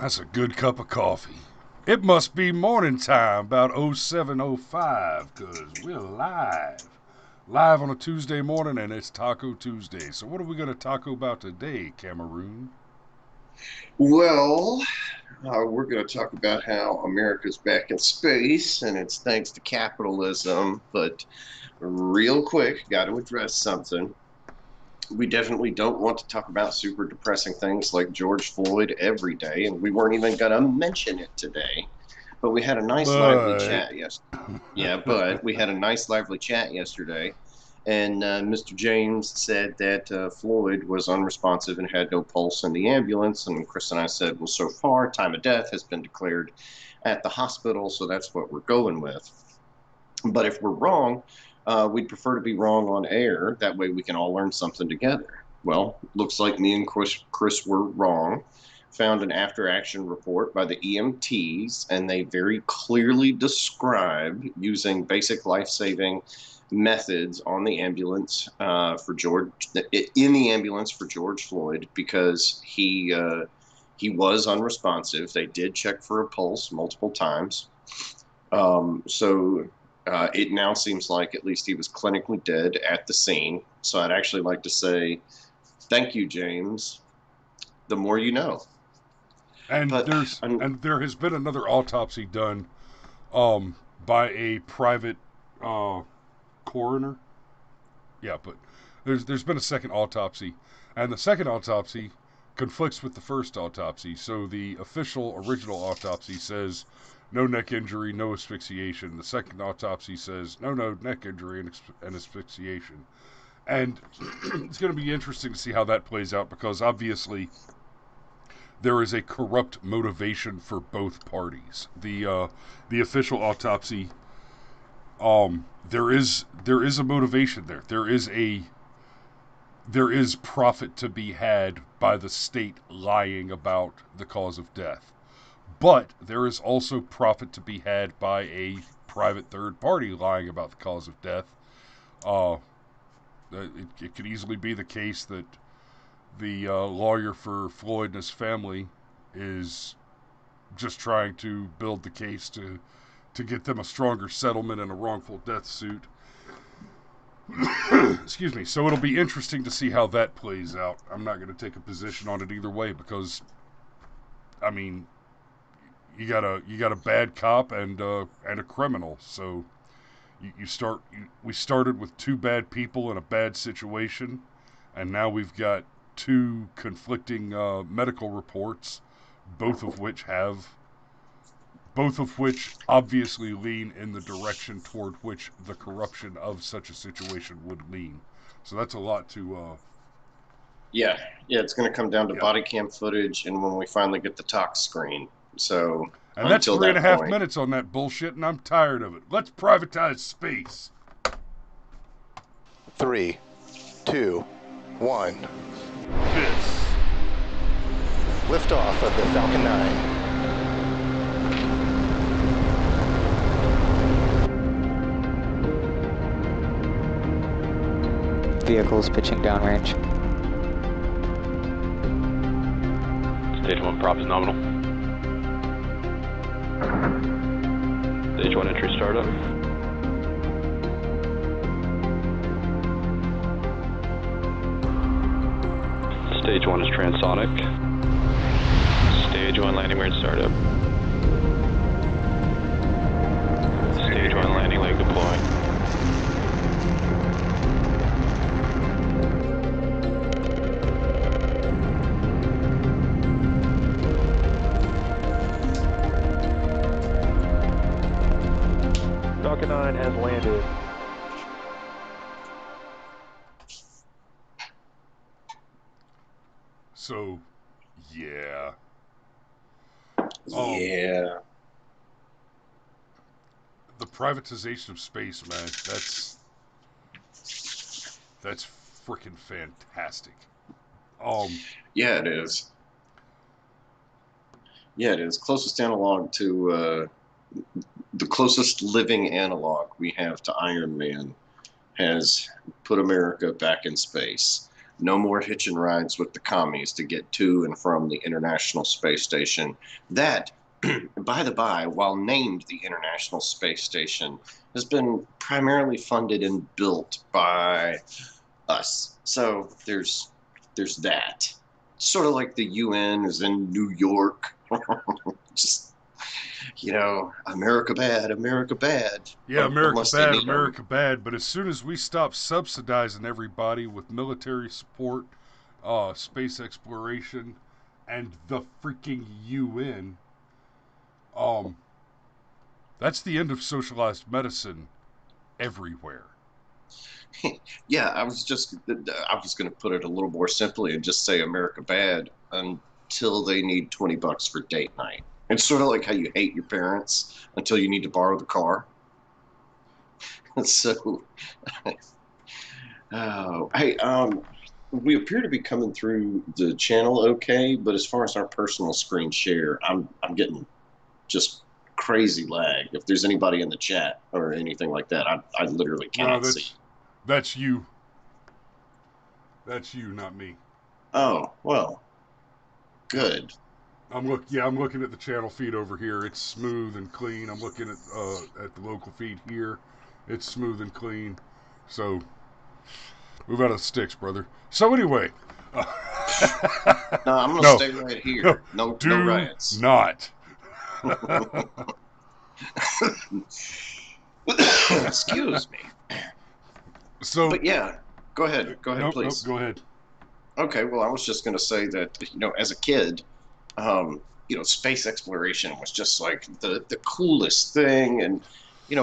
That's a good cup of coffee. It must be morning time, about 07:05, because we're live. Live on a Tuesday morning, and it's Taco Tuesday. So what are we going to taco about today, Cameroon? Well, we're going to talk about how America's back in space and it's thanks to capitalism. But real quick, got to address something. We definitely don't want to talk about super depressing things like George Floyd every day, and we weren't even going to mention it today. But we had a nice, lively But chat yesterday. Yeah, but we had a nice, lively chat yesterday, and Mr. James said that Floyd was unresponsive and had no pulse in the ambulance. And Chris and I said, well, so far, time of death has been declared at the hospital, so that's what we're going with. But if we're wrong, we'd prefer to be wrong on air. That way we can all learn something together. Well, looks like me and Chris were wrong. Found an after action report by the EMTs, and they very clearly describe using basic life saving methods on the ambulance for George, in the ambulance for George Floyd, because he was unresponsive. They did check for a pulse multiple times. So it now seems like at least he was clinically dead at the scene. So I'd actually like to say thank you, James. The more you know. and But there's and there has been another autopsy done by a private uh, coroner. Yeah, but there's been a second autopsy, and the second autopsy conflicts with the first autopsy. So the official original autopsy says no neck injury, no asphyxiation. The second autopsy says no neck injury and asphyxiation. And it's going to be interesting to see how that plays out because obviously there is a corrupt motivation for both parties. The official autopsy, there is a motivation there. There is profit to be had by the state lying about the cause of death. But there is also profit to be had by a private third party lying about the cause of death. Uh, it could easily be the case that the lawyer for Floyd and his family is just trying to build the case to get them a stronger settlement in a wrongful death suit. Excuse me. So it'll be interesting to see how that plays out. I'm not going to take a position on it either way because, I mean, you got a bad cop and a criminal. So we started with two bad people in a bad situation, and now we've got two conflicting medical reports, both of which have both of which obviously lean in the direction toward which the corruption of such a situation would lean. So that's a lot to, yeah, yeah, it's going to come down to yeah. body cam footage and when we finally get the talk screen. So And that's until three and a that half point, minutes on that bullshit, and I'm tired of it. Let's privatize space. Three, two, one. This Liftoff of the Falcon 9. Vehicles pitching downrange. Stage 1 prop is nominal. Stage 1 entry startup. Stage 1 is transonic. Stage 1 landing weird startup. Stage 1 landing leg deploying. Falcon 9 has landed. so yeah. Um yeah, the privatization of space, man, that's freaking fantastic. Um yeah, it is. Yeah, it is. Closest analog to the closest living analog we have to Iron Man has put America back in space. No more hitching rides with the commies to get to and from the International Space Station. That, by the by, while named the International Space Station, has been primarily funded and built by us. So there's that. Sort of like the UN is in New York. Just, America bad, America bad. Yeah, America Unless they bad, need 'em. America bad. But as soon as we stop subsidizing everybody with military support, space exploration, and the freaking UN, that's the end of socialized medicine everywhere. Yeah, I was going to put it a little more simply and just say America bad until they need $20 for date night. It's sort of like how you hate your parents until you need to borrow the car. So, hey, we appear to be coming through the channel okay, but as far as our personal screen share, I'm getting just crazy lag. If there's anybody in the chat or anything like that, I literally cannot see. That's you. That's you, not me. Oh, well, good. I'm looking at the channel feed over here. It's smooth and clean. I'm looking at the local feed here. It's smooth and clean. So move out of the sticks, brother. So anyway, No, I'm gonna stay right here. No riots. Not. Excuse me. So, but yeah, go ahead. Go ahead, please. Go ahead. Okay. Well, I was just gonna say that as a kid, space exploration was just like the coolest thing, and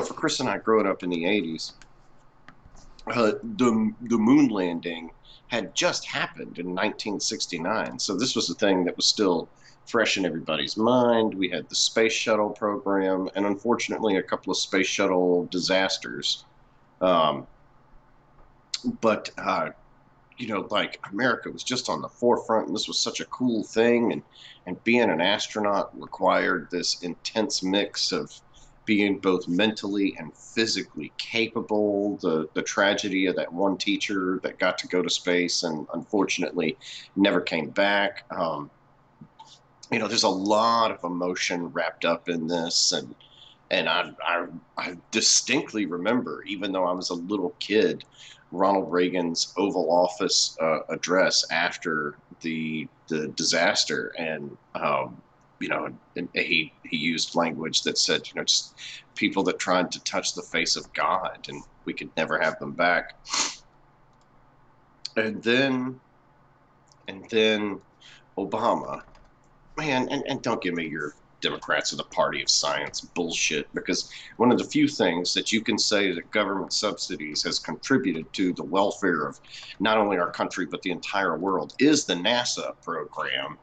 for Chris and I growing up in the '80s, the moon landing had just happened in 1969. So this was a thing that was still fresh in everybody's mind. We had the space shuttle program, and unfortunately, a couple of space shuttle disasters. But like America was just on the forefront, and this was such a cool thing. And being an astronaut required this intense mix of being both mentally and physically capable. The tragedy of that one teacher that got to go to space and unfortunately never came back. There's a lot of emotion wrapped up in this, and I distinctly remember, even though I was a little kid, Ronald Reagan's Oval Office address after the disaster, and and he used language that said, just people that tried to touch the face of God, and we could never have them back. And then Obama, man, and don't give me your Democrats are the party of science bullshit, because one of the few things that you can say that government subsidies has contributed to the welfare of not only our country but the entire world is the NASA program.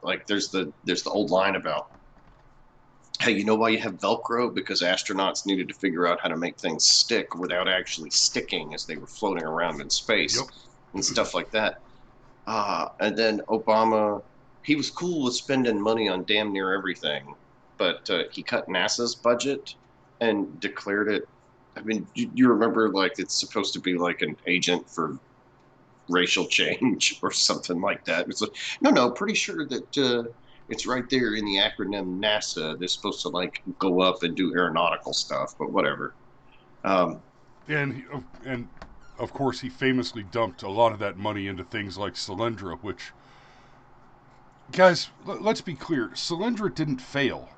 Like there's the old line about, hey, you know why you have Velcro? Because astronauts needed to figure out how to make things stick without actually sticking as they were floating around in space. Yep. And stuff like that. And then Obama, he was cool with spending money on damn near everything, but he cut NASA's budget and declared it. I mean, you remember, like, it's supposed to be like an agent for racial change or something like that. It's like, no, pretty sure that it's right there in the acronym NASA. They're supposed to like go up and do aeronautical stuff, but whatever. And of course, he famously dumped a lot of that money into things like Solyndra, which, guys, let's be clear, Solyndra didn't fail.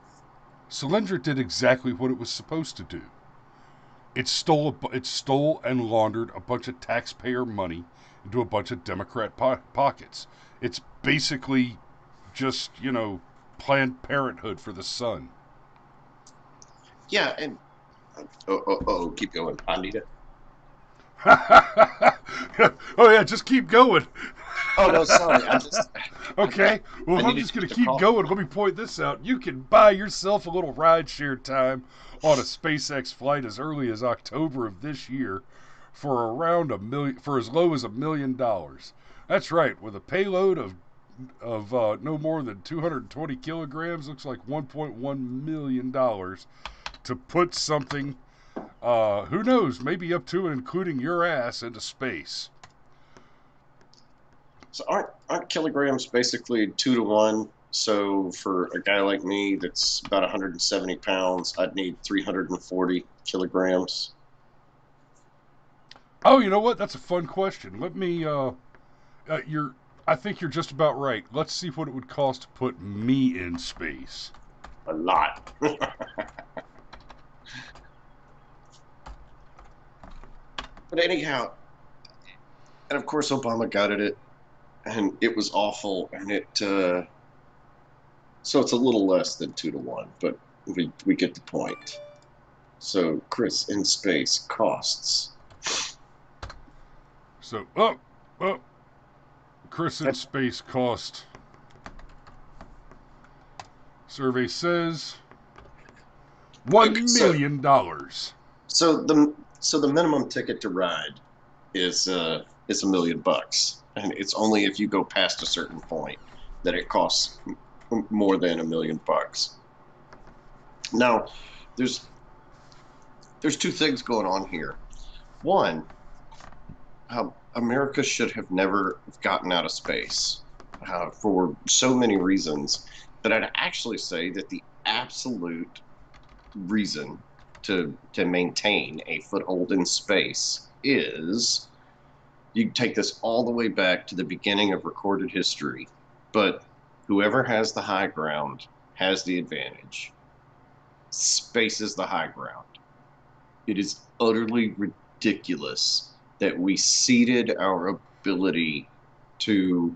Solyndra did exactly what it was supposed to do. It stole and laundered a bunch of taxpayer money into a bunch of Democrat pockets. It's basically just, Planned Parenthood for the sun. Yeah, and keep going, Anita. Oh yeah, just keep going. Oh no, sorry. Okay, well, I'm just going to keep going. Let me point this out. You can buy yourself a little rideshare time on a SpaceX flight as early as October of this year for around for as low as $1 million. That's right, with a payload of no more than 220 kilograms, looks like $1.1 million to put something, who knows, maybe up to and including your ass into space. So aren't kilograms basically 2 to 1? So for a guy like me that's about 170 pounds, I'd need 340 kilograms. Oh, you know what? That's a fun question. Let me. You're. I think you're just about right. Let's see what it would cost to put me in space. A lot. But anyhow, and of course Obama gutted it, and it was awful, and so it's a little less than 2 to 1, but we get the point. So Chris in space costs. So, Chris in space cost. Survey says $1 million. So the minimum ticket to ride is $1 million, and it's only if you go past a certain point that it costs more than $1 million. Now, there's two things going on here. One, America should have never gotten out of space for so many reasons, but I'd actually say that the absolute reason to maintain a foothold in space is, you take this all the way back to the beginning of recorded history, but whoever has the high ground has the advantage. Space is the high ground. It is utterly ridiculous that we ceded our ability to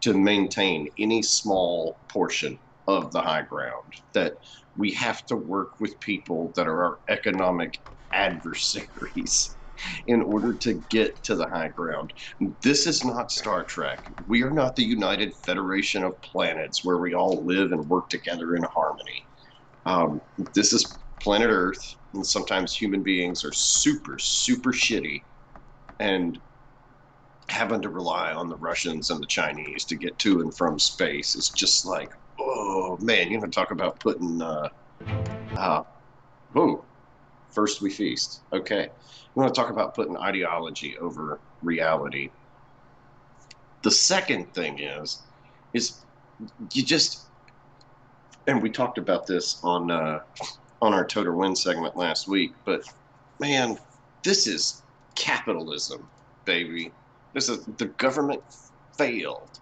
maintain any small portion of the high ground, that we have to work with people that are our economic adversaries in order to get to the high ground. This is not Star Trek. We are not the United Federation of Planets where we all live and work together in harmony. This is planet Earth, and sometimes human beings are super, super shitty and having to rely on the Russians and the Chinese to get to and from space is just like, oh man, you know, talk about putting first we feast. Okay. We want to talk about putting ideology over reality. The second thing is you just, and we talked about this on our Totar Win segment last week, but man, this is capitalism, baby. The government failed.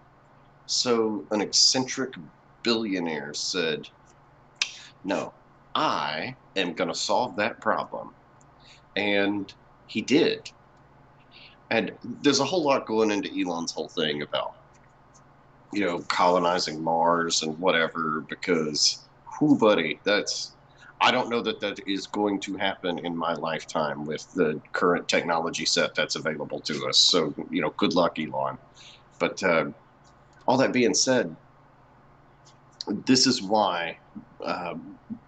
So an eccentric billionaire said, no, I am going to solve that problem. And he did. And there's a whole lot going into Elon's whole thing about, you know, colonizing Mars and whatever, because, whoo, buddy, I don't know that is going to happen in my lifetime with the current technology set that's available to us. So, you know, good luck, Elon. But all that being said, this is why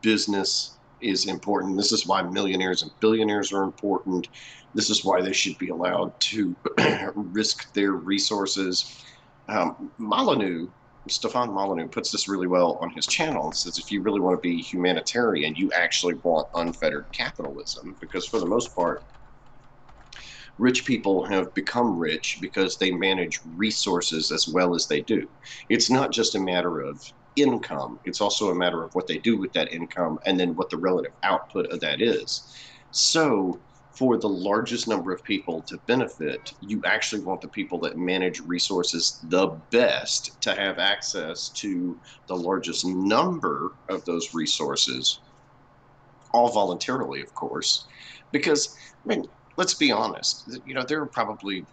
business is important. This is why millionaires and billionaires are important. This is why they should be allowed to risk their resources. Stefan Molyneux puts this really well on his channel and says, if you really want to be humanitarian, you actually want unfettered capitalism, because for the most part, rich people have become rich because they manage resources as well as they do. It's not just a matter of income, it's also a matter of what they do with that income and then what the relative output of that is. So for the largest number of people to benefit, you actually want the people that manage resources the best to have access to the largest number of those resources, all voluntarily, of course. Because, I mean, let's be honest, you know, there are probably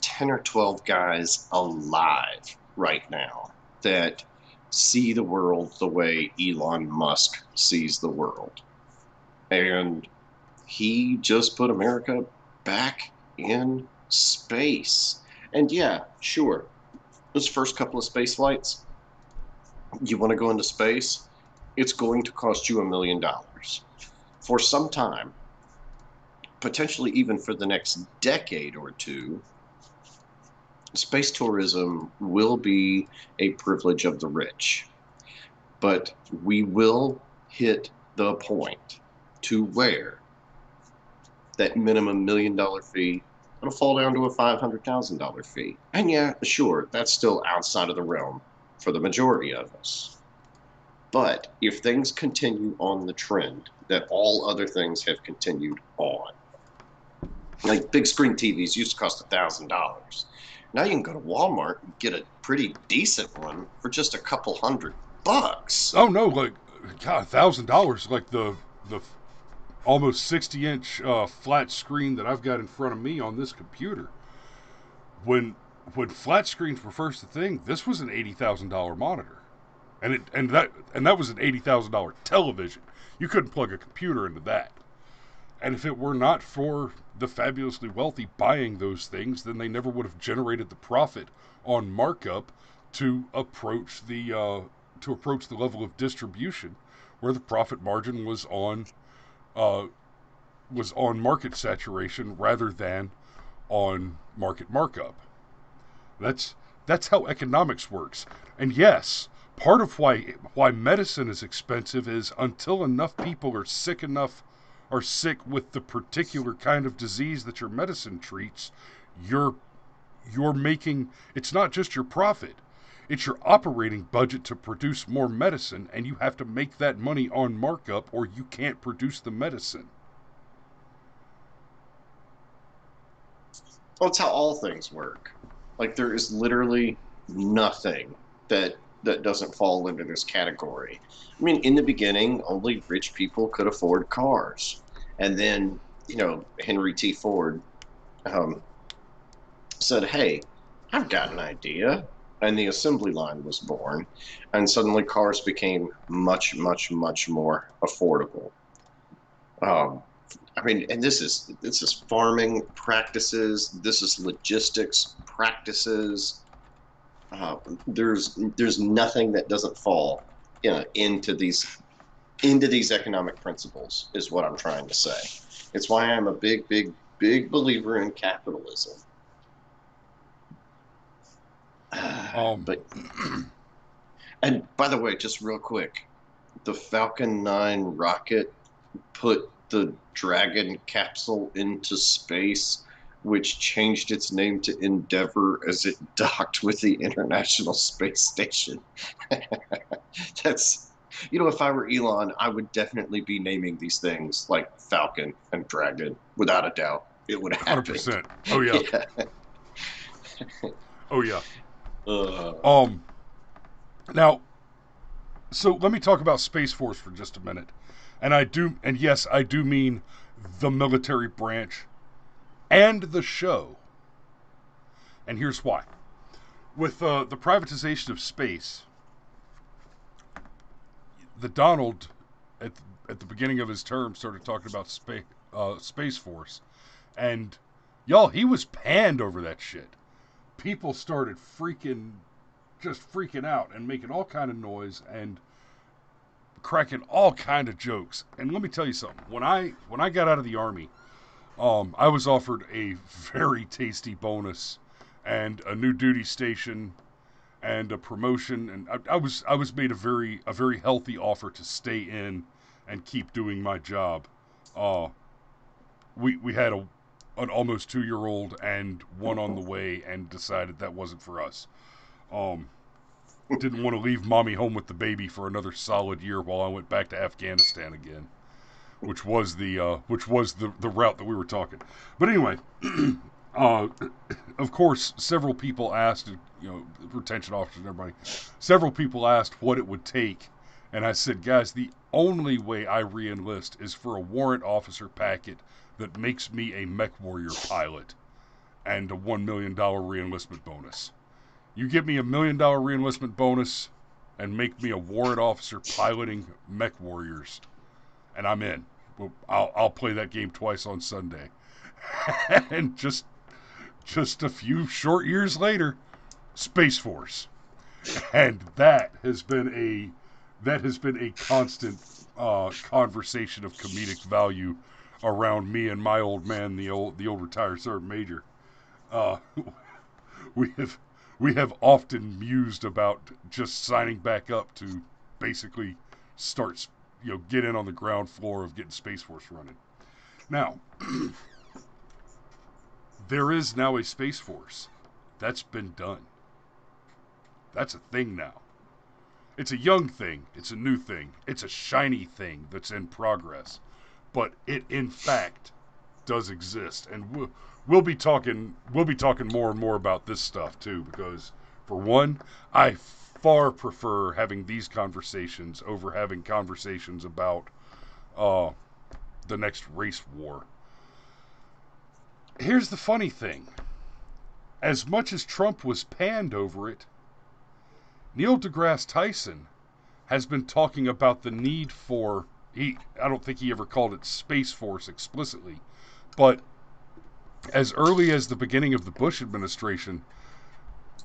10 or 12 guys alive right now that see the world the way Elon Musk sees the world. And he just put America back in space. And yeah, sure, those first couple of space flights, you want to go into space, it's going to cost you $1 million. For some time, potentially even for the next decade or two, space tourism will be a privilege of the rich. But we will hit the point to where that minimum $1 million fee It'll fall down to a $500,000 fee. And yeah, sure, that's still outside of the realm for the majority of us. But if things continue on the trend that all other things have continued on, like big screen TVs used to cost $1,000. Now you can go to Walmart and get a pretty decent one for just a couple $100. Oh no, like God, $1,000, like the almost 60-inch flat screen that I've got in front of me on this computer. When flat screens were first a thing, this was an $80,000 monitor, and that was an $80,000 television. You couldn't plug a computer into that. And if it were not for the fabulously wealthy buying those things, then they never would have generated the profit on markup to approach the level of distribution where the profit margin was on market saturation rather than on market markup. That's how economics works. And yes, part of why medicine is expensive is until enough people are sick with the particular kind of disease that your medicine treats, you're making, it's not just your profit, it's your operating budget to produce more medicine, and you have to make that money on markup or you can't produce the medicine. Well, it's how all things work. Like there is literally nothing that doesn't fall into this category. I mean, in the beginning, only rich people could afford cars, and then Henry T. Ford said, "Hey, I've got an idea," and the assembly line was born, and suddenly cars became much, much, much more affordable. I mean, and this is farming practices. This is logistics practices. There's nothing that doesn't fall into these economic principles. Is what I'm trying to say. It's why I'm a big, big, big believer in capitalism. But and by the way, just real quick, the Falcon 9 rocket put the Dragon capsule into space, which changed its name to Endeavour as it docked with the International Space Station. That's, if I were Elon, I would definitely be naming these things like Falcon and Dragon, without a doubt. It would happen. 100%. Oh yeah. Yeah. Oh yeah. Now, so let me talk about Space Force for just a minute. And yes, I do mean the military branch and the show. And here's why. With the privatization of space, the Donald, at the beginning of his term, started talking about Space Force. And, y'all, he was panned over that shit. People started freaking out and making all kind of noise and cracking all kind of jokes. And let me tell you something. When I got out of the Army, I was offered a very tasty bonus and a new duty station and a promotion, and I was made a very healthy offer to stay in and keep doing my job. We had an almost 2-year-old and one on the way, and decided that wasn't for us. Didn't want to leave mommy home with the baby for another solid year while I went back to Afghanistan again, which was the route that we were talking. But anyway, of course, several people asked, retention officers and everybody, several people asked what it would take, and I said, guys, the only way I re-enlist is for a warrant officer packet that makes me a mech warrior pilot and a $1 million re-enlistment bonus. You give me $1 million re-enlistment bonus and make me a warrant officer piloting mech warriors, and I'm in. I'll play that game twice on Sunday. And just a few short years later, Space Force, and that has been a constant conversation of comedic value around me and my old man, the old retired sergeant major. We have often mused about just signing back up to basically start, get in on the ground floor of getting Space Force running. Now, there is now a Space Force. That's been done. That's a thing now. It's a young thing. It's a new thing. It's a shiny thing that's in progress. But it, in fact, does exist. And we'll be talking more and more about this stuff, too, because, for one, I far prefer having these conversations over having conversations about the next race war. Here's the funny thing. As much as Trump was panned over it, Neil deGrasse Tyson has been talking about the need for, I don't think he ever called it Space Force explicitly, but as early as the beginning of the Bush administration,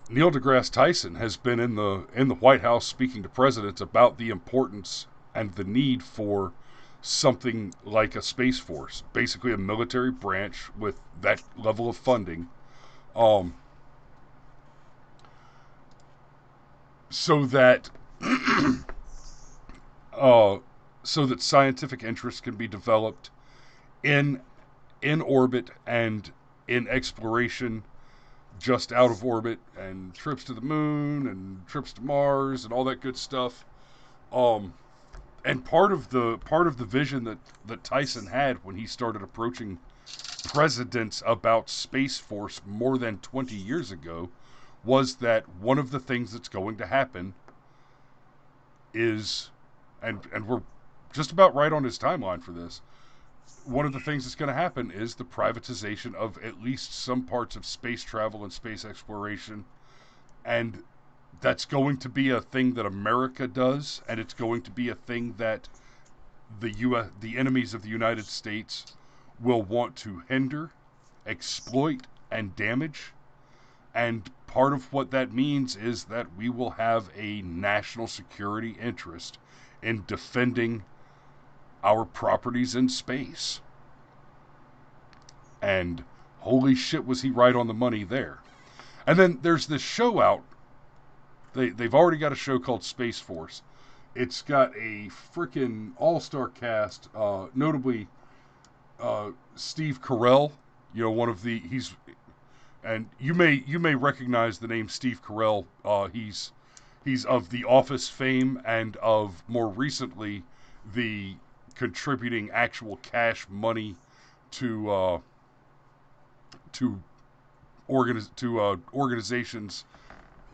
Neil deGrasse Tyson has been in the White House speaking to presidents about the importance and the need for something like a Space Force, basically a military branch with that level of funding, so that scientific interests can be developed in orbit and in exploration just out of orbit, and trips to the moon and trips to Mars and all that good stuff. And part of the vision that Tyson had when he started approaching presidents about Space Force more than 20 years ago was that one of the things that's going to happen is, and we're just about right on his timeline for this, one of the things that's going to happen is the privatization of at least some parts of space travel and space exploration. And that's going to be a thing that America does, and it's going to be a thing that the enemies of the United States will want to hinder, exploit, and damage. And part of what that means is that we will have a national security interest in defending our properties in space. And holy shit, was he right on the money there. And then there's this show out. They've already got a show called Space Force. It's got a freaking all-star cast, notably Steve Carell, one of the, and you may recognize the name Steve Carell. He's of The Office fame, and of more recently the contributing actual cash money to organizations,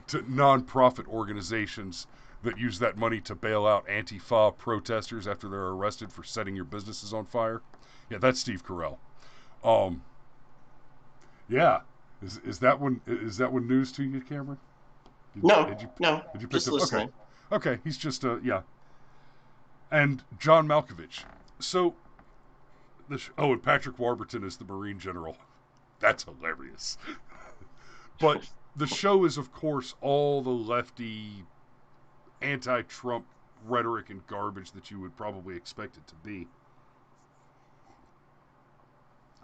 to non-profit organizations that use that money to bail out Antifa protesters after they're arrested for setting your businesses on fire. Yeah, that's Steve Carell. Yeah. Is that one news to you, Cameron? No, Did you pick just up? listening. Okay, he's just yeah. And John Malkovich. So, and Patrick Warburton is the Marine General. That's hilarious. But the show is, of course, all the lefty, anti-Trump rhetoric and garbage that you would probably expect it to be.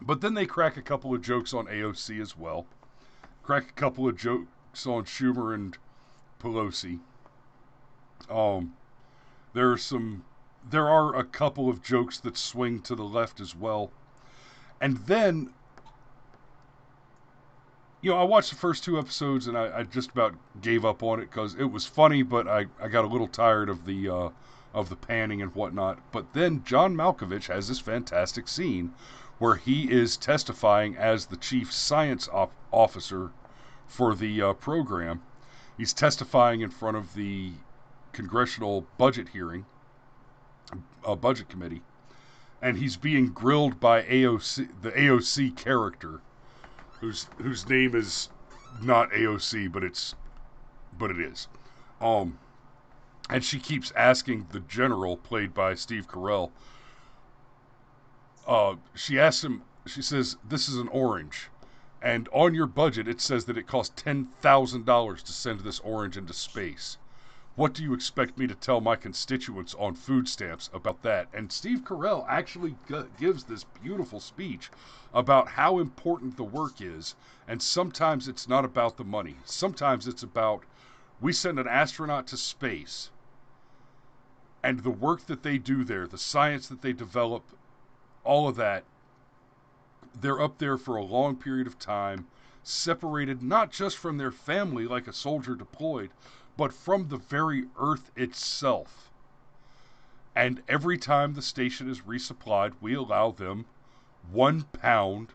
But then they crack a couple of jokes on AOC as well. Crack a couple of jokes on Schumer and Pelosi. There are a couple of jokes that swing to the left as well. And then, I watched the first two episodes and I just about gave up on it because it was funny, but I got a little tired of the panning and whatnot. But then John Malkovich has this fantastic scene where he is testifying as the chief science officer for the program. He's testifying in front of the congressional budget hearing, budget committee, and he's being grilled by AOC, the AOC character, whose name is not AOC, but it is. And she keeps asking the general, played by Steve Carell. She asks him. She says, "This is an orange, and on your budget it says that it costs $10,000 to send this orange into space. What do you expect me to tell my constituents on food stamps about that?" And Steve Carell actually gives this beautiful speech about how important the work is, and sometimes it's not about the money. Sometimes it's about, we send an astronaut to space, and the work that they do there, the science that they develop, all of that, They're up there for a long period of time, separated not just from their family like a soldier deployed, but from the very earth itself. And every time the station is resupplied, we allow them 1 pound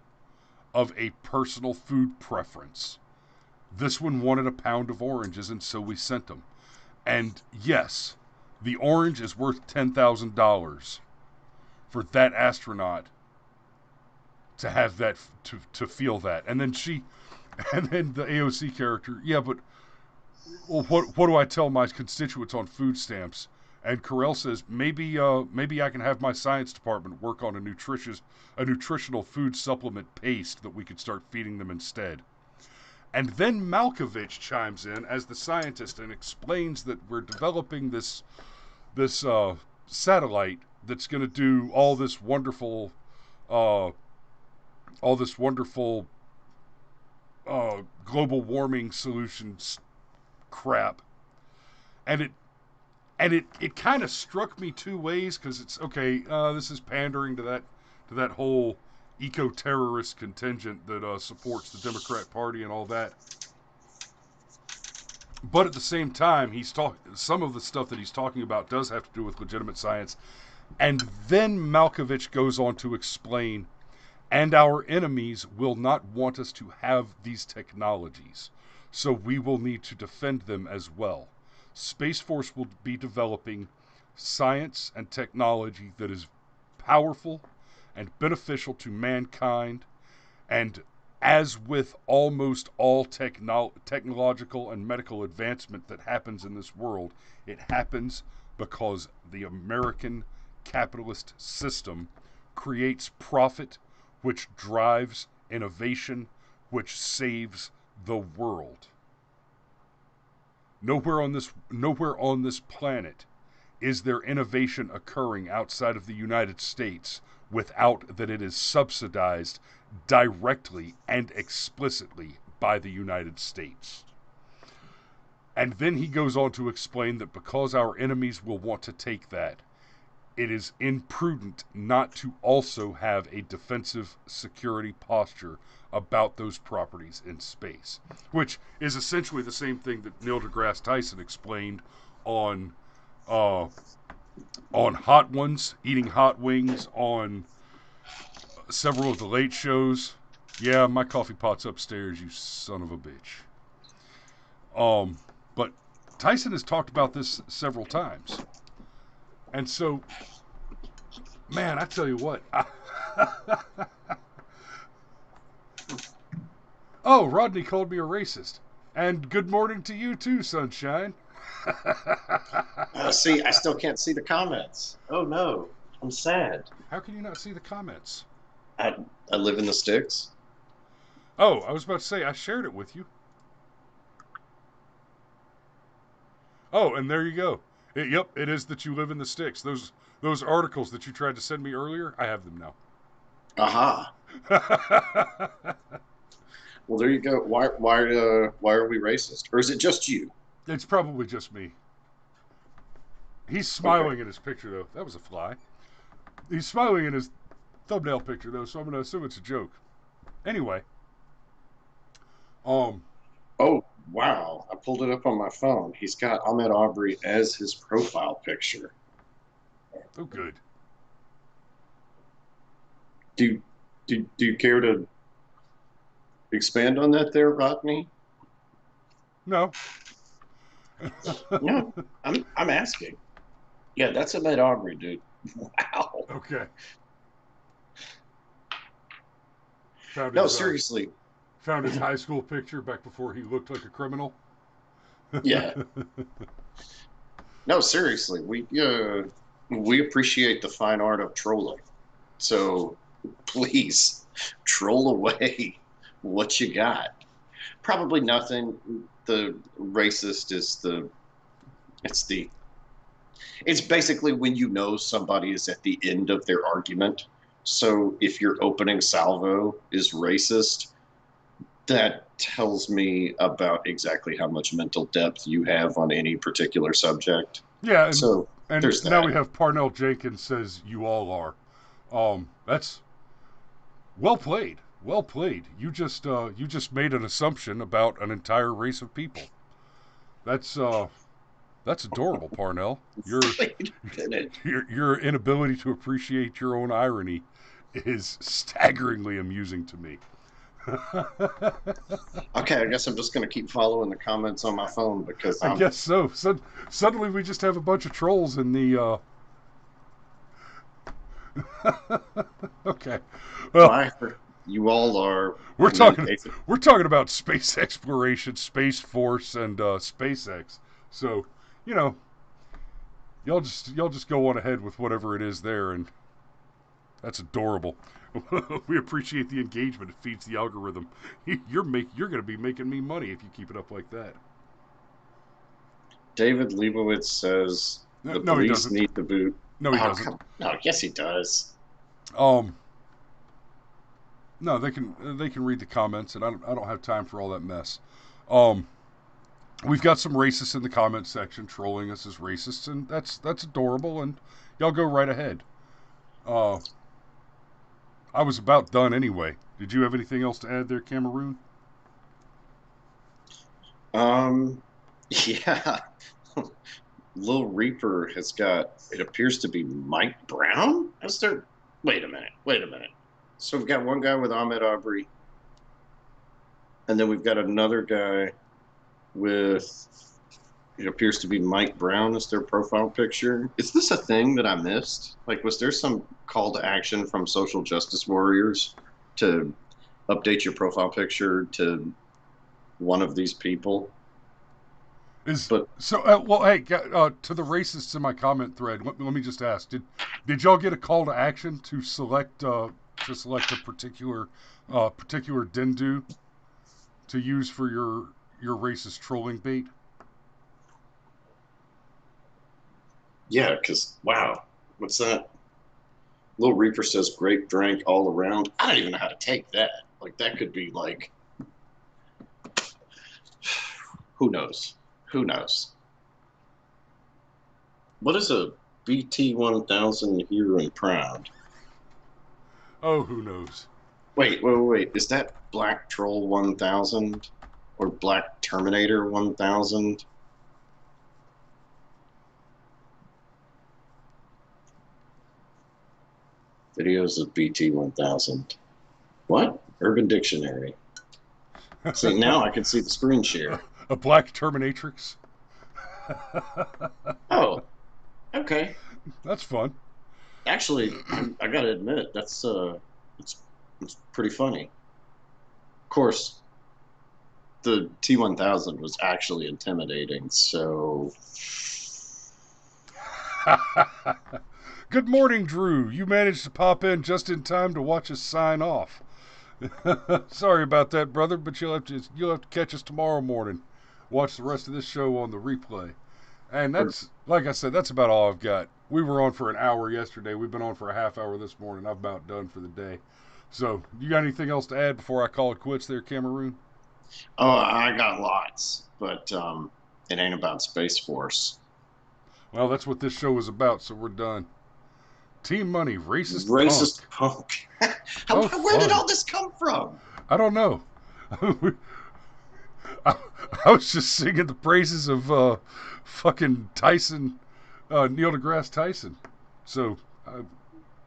of a personal food preference. This one wanted a pound of oranges, and so we sent them. And yes, the orange is worth $10,000 for that astronaut to have that, to feel that. And then the AOC character, yeah, but well, what do I tell my constituents on food stamps? And Carell says, maybe I can have my science department work on a nutritional food supplement paste that we could start feeding them instead. And then Malkovich chimes in as the scientist and explains that we're developing this satellite that's going to do all this wonderful global warming solutions crap. And it kind of struck me two ways, because it's okay. This is pandering to that whole eco-terrorist contingent that supports the Democrat Party and all that. But at the same time, some of the stuff that he's talking about does have to do with legitimate science. And then Malkovich goes on to explain, and our enemies will not want us to have these technologies, so we will need to defend them as well. Space Force will be developing science and technology that is powerful and beneficial to mankind, and as with almost all technological and medical advancement that happens in this world, it happens because the American capitalist system creates profit, which drives innovation, which saves the world. Nowhere on this planet is there innovation occurring outside of the United States without that it is subsidized directly and explicitly by the United States. And then he goes on to explain that because our enemies will want to take that, it is imprudent not to also have a defensive security posture about those properties in space, which is essentially the same thing that Neil deGrasse Tyson explained on Hot Ones, eating hot wings, on several of the late shows. Yeah, my coffee pot's upstairs, you son of a bitch. But Tyson has talked about this several times. And so, man, I tell you what. Oh, Rodney called me a racist. And good morning to you too, sunshine. See, I still can't see the comments. Oh no, I'm sad. How can you not see the comments? I live in the sticks. Oh, I was about to say, I shared it with you. Oh, and there you go. Yep, it is that you live in the sticks. Those articles that you tried to send me earlier, I have them now. Aha. Well, there you go. Why are we racist? Or is it just you? It's probably just me. He's smiling in his picture, though. That was a fly. He's smiling in his thumbnail picture, though, so I'm going to assume it's a joke. Anyway. Oh, wow. I pulled it up on my phone. He's got Ahmed Aubrey as his profile picture. Oh, good. Do you care to expand on that there, Rodney? No. No, I'm asking. Yeah, that's Ahmed Aubrey, dude. Wow. Okay. Seriously. Found his high school picture back before he looked like a criminal. Yeah. No, seriously. We appreciate the fine art of trolling. So please troll away what you got. Probably nothing. The racist is it's basically when you know somebody is at the end of their argument. So if your opening salvo is racist, that tells me about exactly how much mental depth you have on any particular subject. Yeah, and there's now that. we have Parnell Jenkins says you all are. That's Well played. Well played. You just made an assumption about an entire race of people. That's adorable, Parnell. Wait a minute. Your inability to appreciate your own irony is staggeringly amusing to me. Okay, I guess I'm just going to keep following the comments on my phone because I guess so. Suddenly we just have a bunch of trolls in the. Okay. Well, you all are. We're talking about space exploration, Space Force, and SpaceX. So, y'all just go on ahead with whatever it is there, and that's adorable. We appreciate the engagement. It feeds the algorithm. You're going to be making me money if you keep it up like that. David Leibowitz says the No, he police doesn't. need the boot. No, he doesn't. No, yes, he does. No, they can read the comments, and I don't have time for all that mess. We've got some racists in the comment section trolling us as racists, and that's adorable. And y'all go right ahead. I was about done anyway. Did you have anything else to add there, Cameroon? Yeah. Lil Reaper has got, it appears to be Mike Brown? Wait a minute. So we've got one guy with Ahmed Aubrey, and then we've got another guy with, it appears to be Mike Brown as their profile picture. Is this a thing that I missed? Like, was there some call to action from social justice warriors to update your profile picture to one of these people? Well, hey, to the racists in my comment thread, let me just ask: Did y'all get a call to action to select a particular Dindu to use for your racist trolling bait? Yeah, because wow, what's that? Lil Reaper says grape drink all around. I don't even know how to take that. Like, that could be like, who knows? What is a BT-1000 here and proud? Oh, who knows? Wait. Is that Black Troll 1000 or Black Terminator 1000? Videos of BT-1000. What? Urban Dictionary. See, now I can see the screen share. A Black Terminatrix? Oh, okay. That's fun. Actually, I gotta admit, it's pretty funny. Of course, the T-1000 was actually intimidating, so... Good morning, Drew. You managed to pop in just in time to watch us sign off. Sorry about that, brother, but you'll have to catch us tomorrow morning. Watch the rest of this show on the replay. And that's, like I said, that's about all I've got. We were on for an hour yesterday. We've been on for a half hour this morning. I'm about done for the day. So, you got anything else to add before I call it quits there, Cameroon? Oh, I got lots, but it ain't about Space Force. Well, that's what this show is about, so we're done. Team Money, racist punk. Where did all this come from? I don't know. I was just singing the praises of fucking Tyson, Neil deGrasse Tyson. So,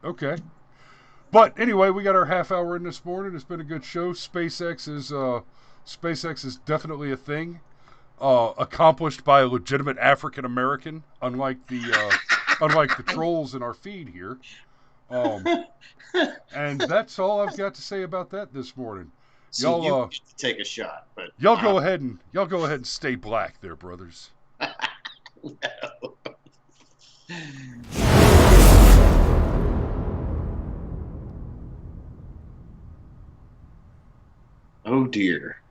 okay. But anyway, we got our half hour in this morning. It's been a good show. SpaceX is definitely a thing. Accomplished by a legitimate African American, unlike the trolls in our feed here. And that's all I've got to say about that this morning. So you take a shot, but y'all go ahead and stay black there, brothers. No. Oh dear.